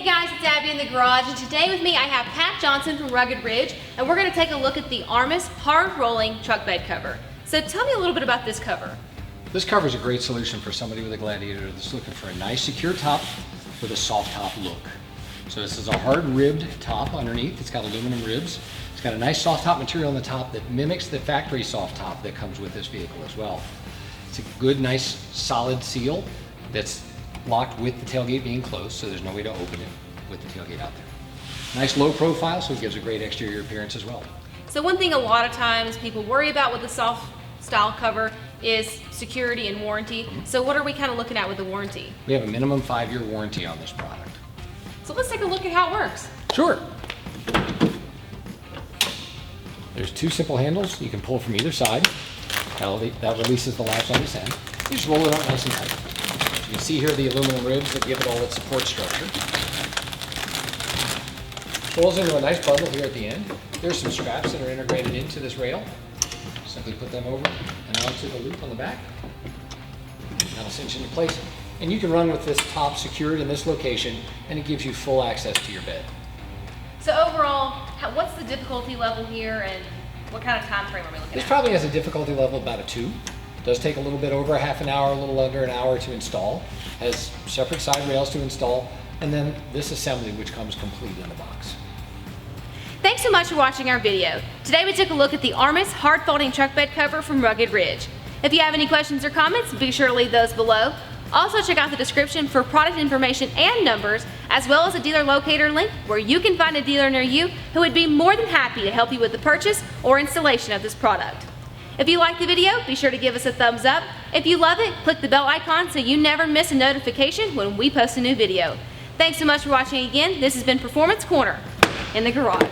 Hey guys, it's Abby in the garage, and today with me I have Pat Johnson from Rugged Ridge, and we're going to take a look at the Armis hard rolling truck bed cover. So tell me a little bit about this cover. This cover is a great solution for somebody with a Gladiator that's looking for a nice secure top with a soft top look. So this is a hard ribbed top underneath. It's got aluminum ribs. It's got a nice soft top material on the top that mimics the factory soft top that comes with this vehicle as well. It's a good, nice, solid seal that's locked with the tailgate being closed, so there's no way to open it with the tailgate out there. Nice low profile, so it gives a great exterior appearance as well. So one thing a lot of times people worry about with the soft style cover is security and warranty. So what are we kind of looking at with the warranty? We have a minimum 5-year warranty on this product. So let's take a look at how it works. Sure. There's two simple handles you can pull from either side. That releases the latch on this end. You just roll it up nice and tight. You can see here the aluminum ribs that give it all its support structure. Rolls into a nice bundle here at the end. There's some straps that are integrated into this rail. Simply put them over and onto the loop on the back. That'll cinch into place. And you can run with this top secured in this location, and it gives you full access to your bed. So overall, what's the difficulty level here, and what kind of time frame are we looking at? This probably has a difficulty level of about a 2. Does take a little bit over half an hour, a little under an hour to install. Has separate side rails to install, and then this assembly which comes complete in the box. Thanks so much for watching our video. Today we took a look at the Armis hard folding truck bed cover from Rugged Ridge. If you have any questions or comments, be sure to leave those below. Also check out the description for product information and numbers, as well as a dealer locator link where you can find a dealer near you who would be more than happy to help you with the purchase or installation of this product. If you like the video, be sure to give us a thumbs up. If you love it, click the bell icon so you never miss a notification when we post a new video. Thanks so much for watching again. This has been Performance Corner in the garage.